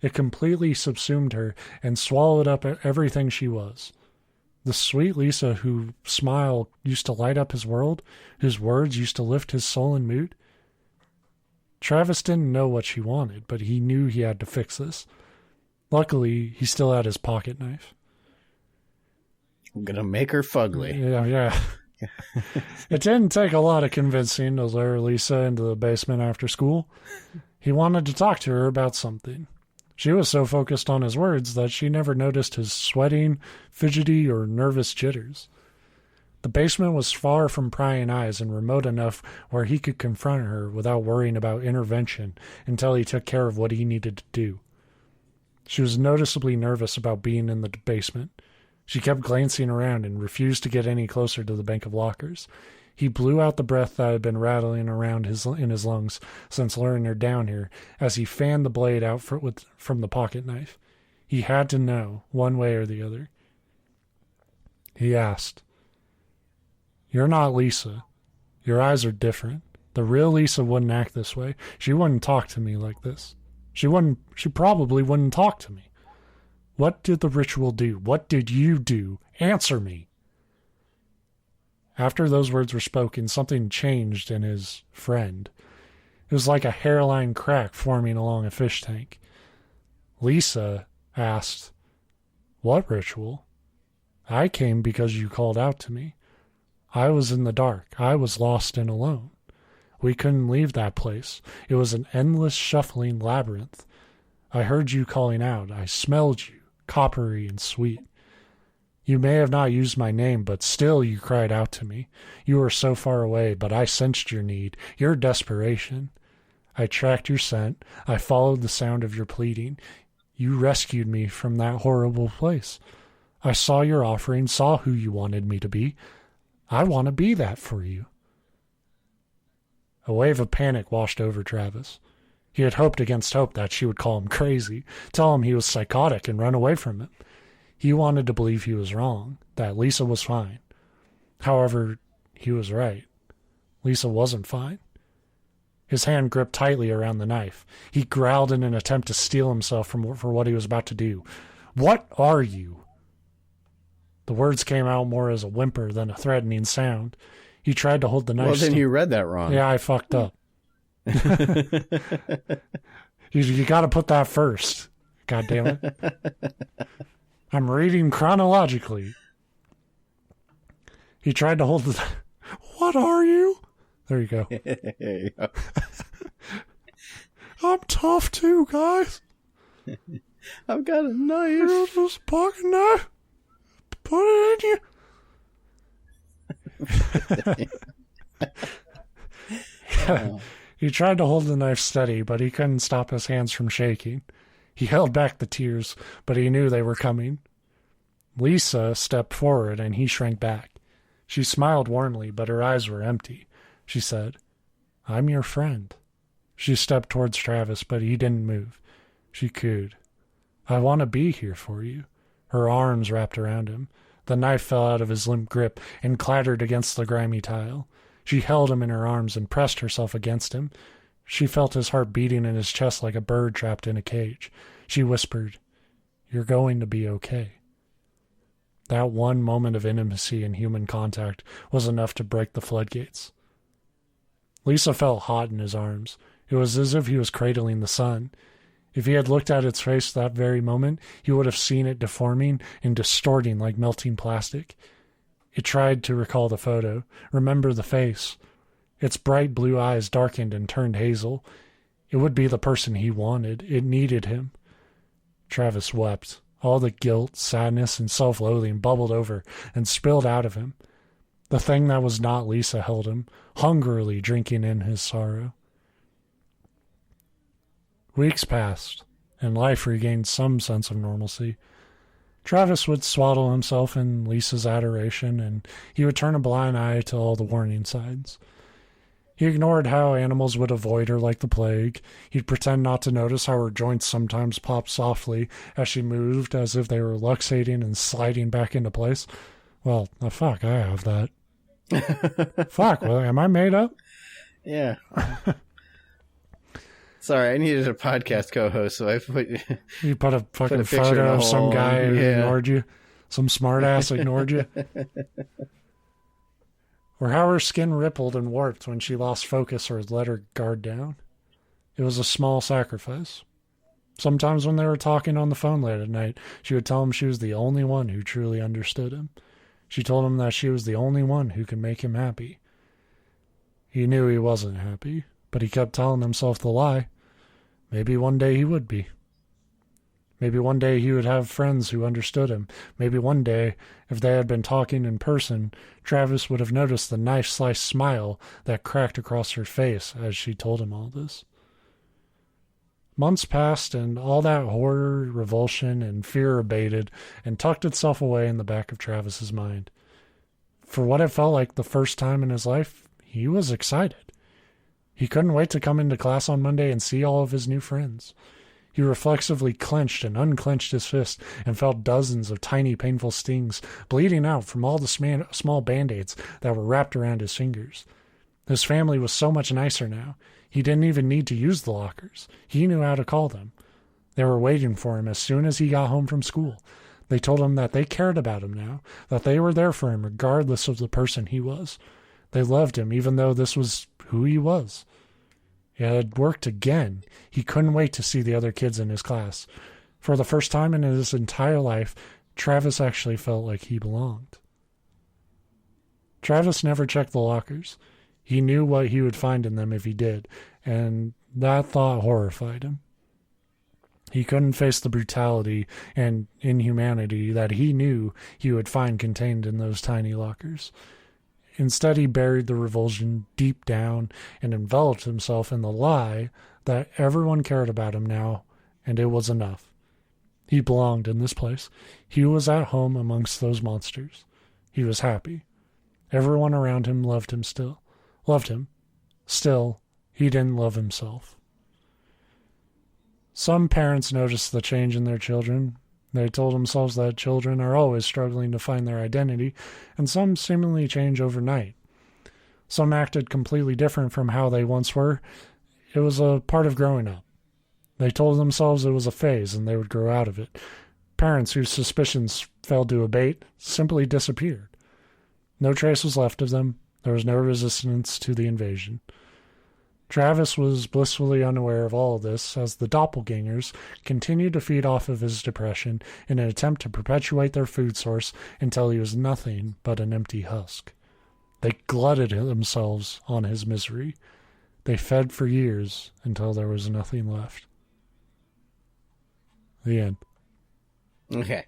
It completely subsumed her and swallowed up everything she was. The sweet Lisa whose smile used to light up his world, whose words used to lift his soul and mood. Travis didn't know what she wanted, but he knew he had to fix this. Luckily, he still had his pocket knife. I'm gonna make her fugly. Yeah. It didn't take a lot of convincing to lure Lisa into the basement after school. He wanted to talk to her about something. She was so focused on his words that she never noticed his sweating, fidgety, or nervous jitters. The basement was far from prying eyes and remote enough where he could confront her without worrying about intervention until he took care of what he needed to do. She was noticeably nervous about being in the basement. She kept glancing around and refused to get any closer to the bank of lockers. He blew out the breath that had been rattling around in his lungs since luring her down here as he fanned the blade out from the pocket knife. He had to know, one way or the other. He asked, "You're not Lisa. Your eyes are different. The real Lisa wouldn't act this way. She wouldn't talk to me like this. She probably wouldn't talk to me. What did the ritual do? What did you do? Answer me." After those words were spoken, something changed in his friend. It was like a hairline crack forming along a fish tank. Lisa asked, "What ritual?" "I came because you called out to me. I was in the dark. I was lost and alone. We couldn't leave that place. It was an endless shuffling labyrinth. I heard you calling out. I smelled you, coppery and sweet. You may have not used my name, but still you cried out to me. You were so far away, but I sensed your need, your desperation. I tracked your scent. I followed the sound of your pleading. You rescued me from that horrible place. I saw your offering, saw who you wanted me to be. I want to be that for you." A wave of panic washed over Travis. He had hoped against hope that she would call him crazy, tell him he was psychotic, and run away from him. He wanted to believe he was wrong, that Lisa was fine. However, he was right. Lisa wasn't fine. His hand gripped tightly around the knife. He growled in an attempt to steel himself for what he was about to do. "What are you?" The words came out more as a whimper than a threatening sound. He tried to hold the knife. Well, then you read that wrong. Yeah, I fucked up. You got to put that first. God damn it. I'm reading chronologically. He tried to hold the... "What are you?" There you go. "I'm tough too, guys. I've got a knife. Here's this pocket knife. Put it in you." He tried to hold the knife steady, but he couldn't stop his hands from shaking. He held back the tears, but he knew they were coming. Lisa stepped forward, and he shrank back. She smiled warmly, but her eyes were empty. She said, "I'm your friend." She stepped towards Travis, but he didn't move. She cooed, "I want to be here for you." Her arms wrapped around him. The knife fell out of his limp grip and clattered against the grimy tile. She held him in her arms and pressed herself against him. She felt his heart beating in his chest like a bird trapped in a cage. She whispered, "You're going to be okay." That one moment of intimacy and human contact was enough to break the floodgates. Lisa felt hot in his arms. It was as if he was cradling the sun. If he had looked at its face that very moment, he would have seen it deforming and distorting like melting plastic. It tried to recall the photo, remember the face. Its bright blue eyes darkened and turned hazel. It would be the person he wanted. It needed him. Travis wept. All the guilt, sadness, and self-loathing bubbled over and spilled out of him. The thing that was not Lisa held him, hungrily drinking in his sorrow. Weeks passed, and life regained some sense of normalcy. Travis would swaddle himself in Lisa's adoration, and he would turn a blind eye to all the warning signs. He ignored how animals would avoid her like the plague. He'd pretend not to notice how her joints sometimes popped softly as she moved, as if they were luxating and sliding back into place. Well, fuck, I have that. Fuck, well, am I made up? Yeah. Sorry, I needed a podcast co-host, so I put... You put a fucking picture photo in of the some hole. guy who Yeah. ignored you. Some smartass ignored you. Or how her skin rippled and warped when she lost focus or let her guard down. It was a small sacrifice. Sometimes when they were talking on the phone late at night, she would tell him she was the only one who truly understood him. She told him that she was the only one who could make him happy. He knew he wasn't happy, but he kept telling himself the lie. Maybe one day he would be. Maybe one day he would have friends who understood him. Maybe one day, if they had been talking in person, Travis would have noticed the knife-sliced smile that cracked across her face as she told him all this. Months passed, and all that horror, revulsion, and fear abated and tucked itself away in the back of Travis's mind. For what it felt like the first time in his life, he was excited. He couldn't wait to come into class on Monday and see all of his new friends. He reflexively clenched and unclenched his fist and felt dozens of tiny painful stings bleeding out from all the small band-aids that were wrapped around his fingers. His family was so much nicer now. He didn't even need to use the lockers. He knew how to call them. They were waiting for him as soon as he got home from school. They told him that they cared about him now, that they were there for him regardless of the person he was. They loved him even though this was who he was. It had worked again. He couldn't wait to see the other kids in his class. For the first time in his entire life, Travis actually felt like he belonged. Travis never checked the lockers. He knew what he would find in them if he did, and that thought horrified him. He couldn't face the brutality and inhumanity that he knew he would find contained in those tiny lockers. Instead, he buried the revulsion deep down and enveloped himself in the lie that everyone cared about him now, and it was enough. He belonged in this place. He was at home amongst those monsters. He was happy. Everyone around him loved him still. Still, he didn't love himself. Some parents noticed the change in their children. They told themselves that children are always struggling to find their identity, and some seemingly change overnight. Some acted completely different from how they once were. It was a part of growing up. They told themselves it was a phase and they would grow out of it. Parents whose suspicions failed to abate simply disappeared. No trace was left of them. There was no resistance to the invasion. Travis was blissfully unaware of all of this as the doppelgangers continued to feed off of his depression in an attempt to perpetuate their food source until he was nothing but an empty husk. They glutted themselves on his misery. They fed for years until there was nothing left. The end. Okay.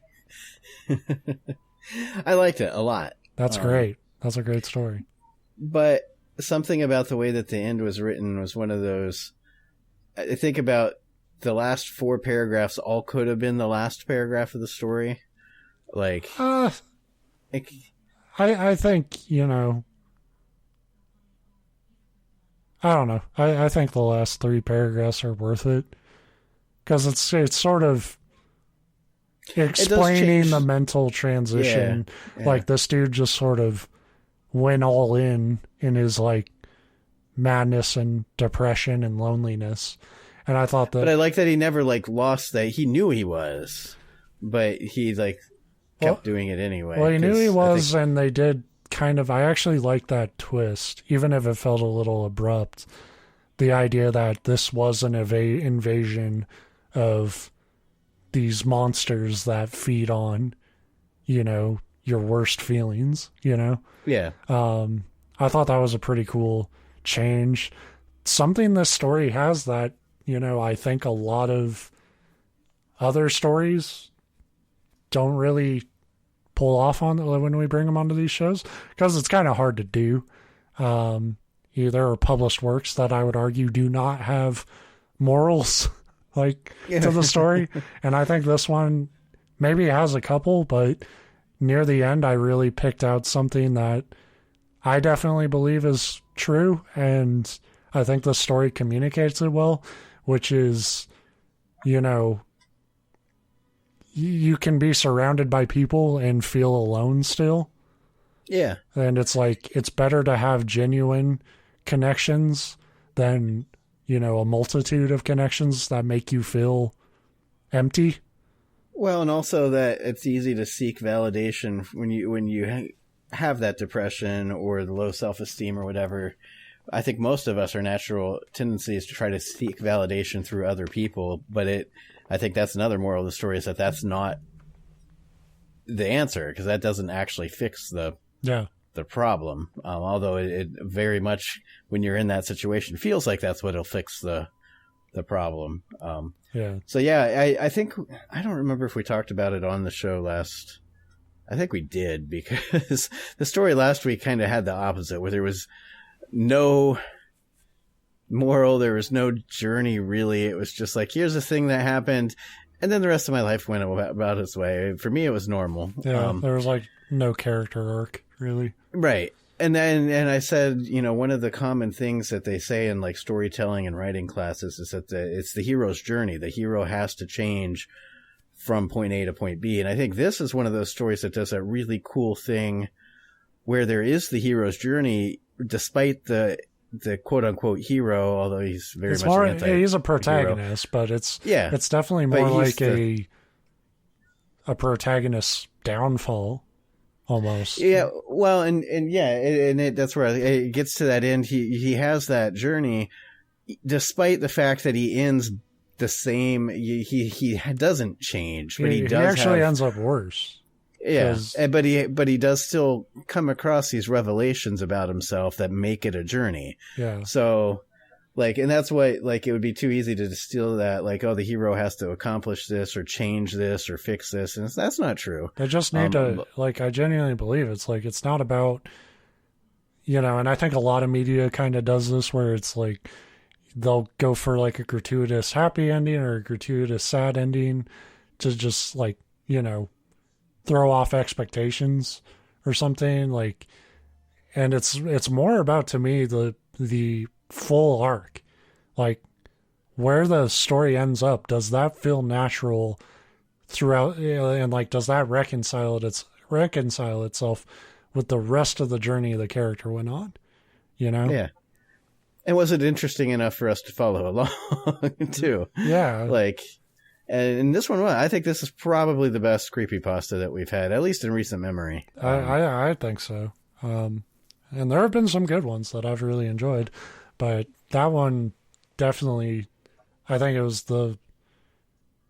I liked it a lot. That's great. That's a great story. But something about the way that the end was written was one of those. I think about the last 4 paragraphs all could have been the last paragraph of the story. Like, I think, you know, I don't know. I think the last 3 paragraphs are worth it because it's sort of explaining the mental transition. Yeah. Like this dude just sort of went all in his like madness and depression and loneliness. And I thought that, but I like that he never like lost that. He knew he was, but he like kept doing it anyway. Well, he knew he was, and they did kind of. I actually like that twist, even if it felt a little abrupt. The idea that this was an invasion of these monsters that feed on, you know, your worst feelings, you know? Yeah. I thought that was a pretty cool change. Something this story has that, you know, I think a lot of other stories don't really pull off on when we bring them onto these shows, because it's kind of hard to do. There are published works that I would argue do not have morals to the story. And I think this one maybe has a couple, but near the end, I really picked out something that I definitely believe is true. And I think the story communicates it well, which is, you know, you can be surrounded by people and feel alone still. Yeah. And it's like, it's better to have genuine connections than, you know, a multitude of connections that make you feel empty. Well, and also that it's easy to seek validation when you have that depression or the low self-esteem or whatever. I think most of us, our natural tendency is to try to seek validation through other people, but I think that's another moral of the story, is that that's not the answer, because that doesn't actually fix the problem. Although it very much, when you're in that situation, feels like that's what'll fix the problem. So yeah, I think, I don't remember if we talked about it on the show last. I think we did, because the story last week kind of had the opposite, where there was no moral, there was no journey really. It was just like, here's a thing that happened, and then the rest of my life went about its way. For me, it was normal. Yeah, there was like no character arc really. Right. And I said, you know, one of the common things that they say in like storytelling and writing classes is that it's the hero's journey. The hero has to change from point A to point B. And I think this is one of those stories that does a really cool thing where there is the hero's journey, despite the quote unquote hero, although he's very much he's a protagonist, but it's definitely more like a protagonist's downfall almost. Yeah. Well, that's where it gets to that end. He has that journey, despite the fact that he ends the same. He doesn't change, but he actually ends up worse. Yeah, but he does still come across these revelations about himself that make it a journey. Yeah. So, like, and that's why, like, it would be too easy to distill that, like, oh, the hero has to accomplish this or change this or fix this, and that's not true. They just need to, like, I genuinely believe it's like, it's not about, you know, and I think a lot of media kind of does this, where it's like, they'll go for like a gratuitous happy ending or a gratuitous sad ending to just, like, you know, throw off expectations or something, like, and it's more about, to me, the full arc, like where the story ends up. Does that feel natural throughout, and like, does that reconcile itself with the rest of the journey the character went on, you know? Yeah. And was it interesting enough for us to follow along too? Yeah. Like, and this one, I think this is probably the best creepypasta that we've had, at least in recent memory. I think so. And there have been some good ones that I've really enjoyed, but that one definitely, I think it was the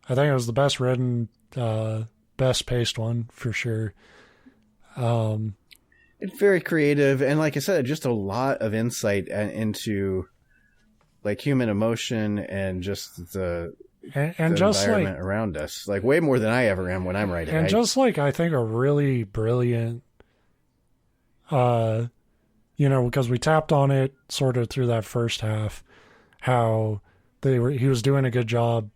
best written, best paced one for sure. It's very creative, and like I said, just a lot of insight into like human emotion and just the just environment, like, around us, like way more than I ever am when I'm writing. And just like, I think a really brilliant, you know, because we tapped on it sort of through that first half, how he was doing a good job.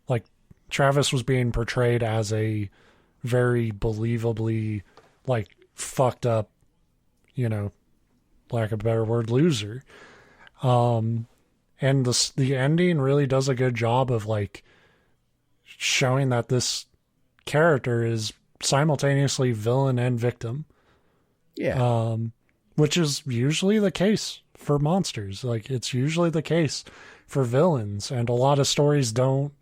Like, Travis was being portrayed as a very believably, like, fucked up, you know, lack of a better word, loser. And the ending really does a good job of, like, showing that this character is simultaneously villain and victim. Yeah. Which is usually the case for monsters. Like, it's usually the case for villains, and a lot of stories don't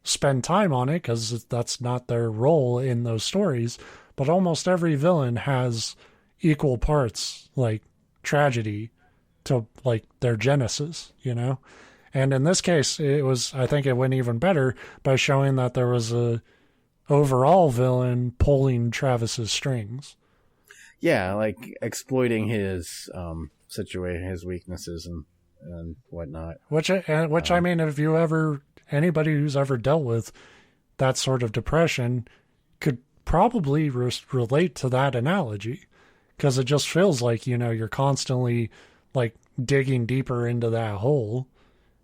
spend time on it because that's not their role in those stories. But almost every villain has equal parts, like, tragedy to, like, their genesis, you know? And in this case, I think it went even better by showing that there was a overall villain pulling Travis's strings. Yeah, like exploiting his situation, his weaknesses and whatnot. Which I mean, if anybody who's ever dealt with that sort of depression could probably relate to that analogy, because it just feels like, you know, you're constantly, like, digging deeper into that hole,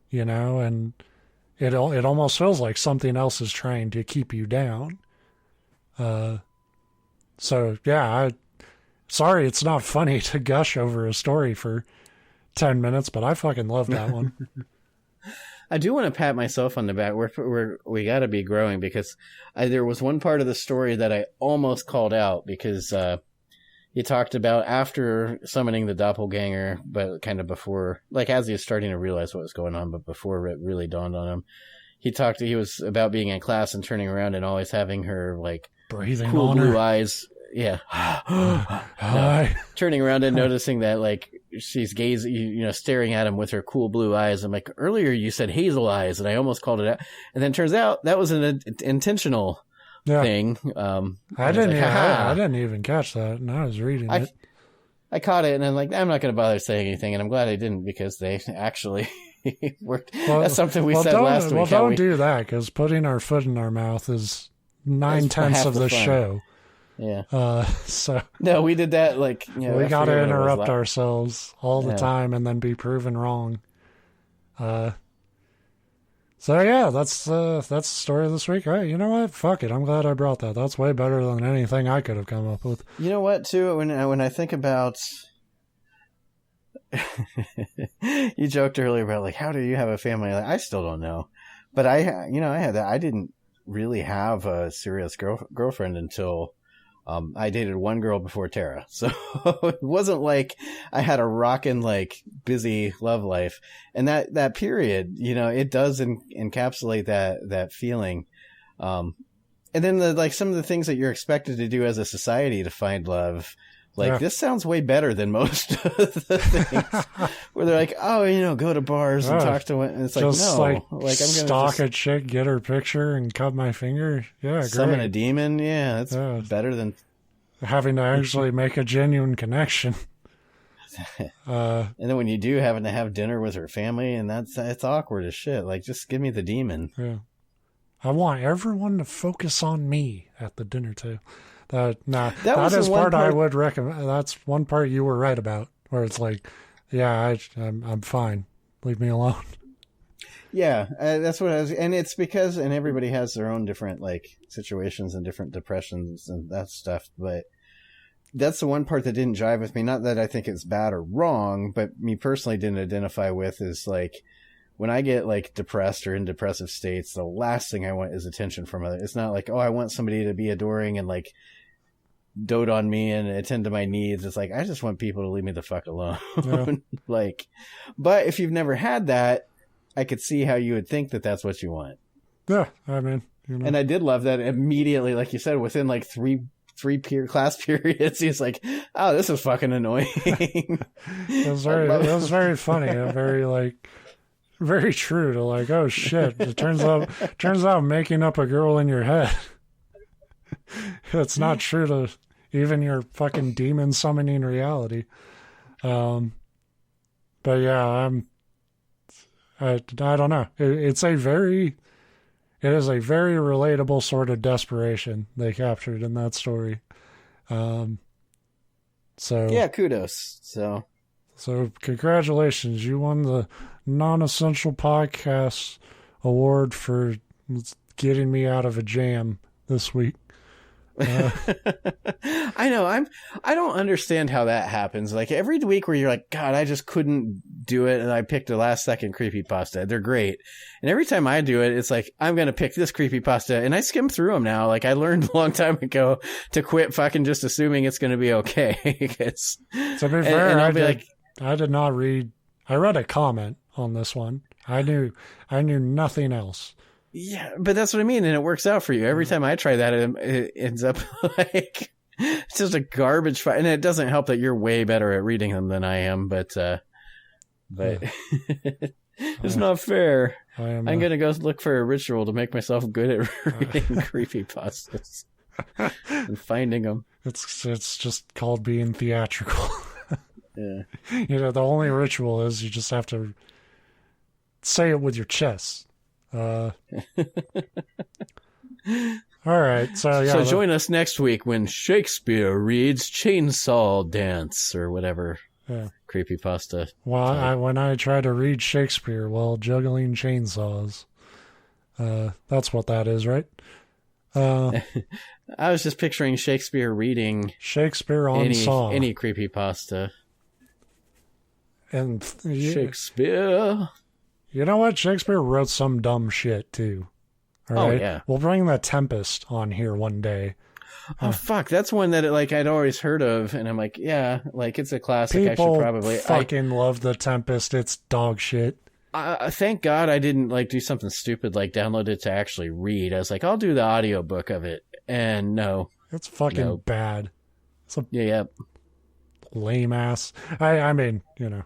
you know, and it almost feels like something else is trying to keep you down. So yeah, sorry it's not funny to gush over a story for 10 minutes, but I fucking love that one. I do want to pat myself on the back. We got to be growing, because there was one part of the story that I almost called out because, he talked about after summoning the doppelganger, but kind of before, like as he was starting to realize what was going on, but before it really dawned on him, he was about being in class and turning around and always having her like breathing cool on blue her. eyes. Yeah. Hi. No, turning around and noticing that like she's gazing, staring at him with her cool blue eyes. I'm like, earlier you said hazel eyes, and I almost called it out. And then it turns out that was an intentional thing. I didn't even catch that, and I was reading it. I caught it, and I'm like, I'm not going to bother saying anything, and I'm glad I didn't, because they actually worked. That's something we said last week. Well, don't do that, because putting our foot in our mouth is 9/10 of the show. Yeah. So no, we did that like we got to interrupt ourselves all the time and then be proven wrong. So yeah, that's the story of this week. Right? You know what? Fuck it. I'm glad I brought that. That's way better than anything I could have come up with. You know what? Too, when I think about, you joked earlier about like, how do you have a family? Like, I still don't know, but I had that. I didn't really have a serious girlfriend until. I dated one girl before Tara, so it wasn't like I had a rockin' like busy love life. And that period, it does encapsulate that feeling. And then some of the things that you're expected to do as a society to find love, this sounds way better than most of the things where they're like, oh, go to bars and talk to women. And it's like, just no, like I'm going to stalk a chick, get her picture, and cut my finger. Yeah, great. Summon a demon. Yeah, that's better than having to actually make a genuine connection. And then when you do, having to have dinner with her family, and it's awkward as shit. Like, just give me the demon. Yeah, I want everyone to focus on me at the dinner table. That is part I would recommend. That's one part you were right about, where it's like, yeah, I'm fine. Leave me alone. Yeah, that's what I was, and it's because, and everybody has their own different like situations and different depressions and that stuff, but that's the one part that didn't jive with me. Not that I think it's bad or wrong, but me personally didn't identify with is like, when I get like depressed or in depressive states, the last thing I want is attention from others. It's not like, I want somebody to be adoring and like dote on me and attend to my needs. It's like, I just want people to leave me the fuck alone. Yeah. But if you've never had that, I could see how you would think that that's what you want. Yeah, I mean, And I did love that immediately, like you said, within like three class periods, he's like, oh, this is fucking annoying. It was very funny and very true to like, oh shit, it turns out making up a girl in your head, it's not true to even your fucking demon summoning reality. But yeah, I don't know. It is a very relatable sort of desperation they captured in that story. So yeah, kudos. So congratulations, you won the non-essential podcast award for getting me out of a jam this week. I know. I don't understand how that happens. Like every week where you're like, God, I just couldn't do it, and I picked a last second creepypasta. They're great, and every time I do it, it's like I'm gonna pick this creepypasta, and I skim through them now. Like I learned a long time ago to quit fucking just assuming it's gonna be okay. To be fair, I did not read. I read a comment on this one. I knew nothing else. Yeah, but that's what I mean, and it works out for you. Every time I try that, it ends up like it's just a garbage fight, and it doesn't help that you're way better at reading them than I am. But it's not fair. I'm gonna go look for a ritual to make myself good at reading creepypastas and finding them. It's just called being theatrical. Yeah, the only ritual is you just have to say it with your chest. All right, so join us next week when Shakespeare reads Chainsaw Dance or whatever. Yeah. Creepypasta. Well, when I try to read Shakespeare while juggling chainsaws, that's what that is, right? I was just picturing Shakespeare reading Shakespeare on saw. Any creepypasta. And Shakespeare. You know what? Shakespeare wrote some dumb shit too. All right? Yeah. We'll bring the Tempest on here one day. oh fuck, that's one that like I'd always heard of, and I'm like, yeah, like it's a classic. People I should probably fucking love The Tempest. It's dog shit. Thank God I didn't like do something stupid like download it to actually read. I was like, I'll do the audiobook of it, and no, it's fucking bad. It's a lame ass. I mean, you know,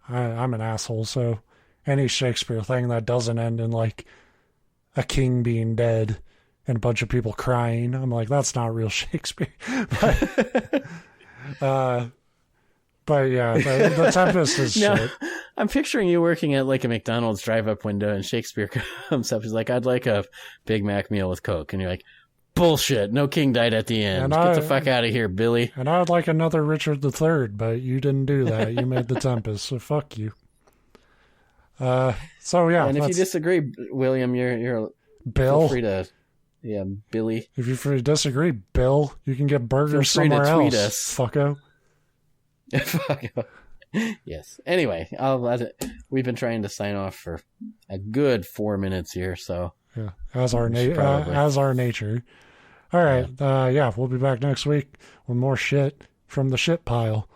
I'm an asshole, so any Shakespeare thing that doesn't end in like a king being dead and a bunch of people crying, I'm like, that's not real Shakespeare. But yeah, the Tempest is shit. I'm picturing you working at like a McDonald's drive-up window, and Shakespeare comes up. He's like, "I'd like a Big Mac meal with Coke," and you're like, "Bullshit! No king died at the end. Get the fuck out of here, Billy." And I'd like another Richard III, but you didn't do that. You made the Tempest, so fuck you. So yeah, and if you disagree, William, you're Bill. Feel free to, Billy. If you disagree, Bill, you can get burgers somewhere else. Tweet us. Fucko. Yes. Anyway, we've been trying to sign off for a good 4 minutes here, so yeah, as our nature. All right, we'll be back next week with more shit from the shit pile.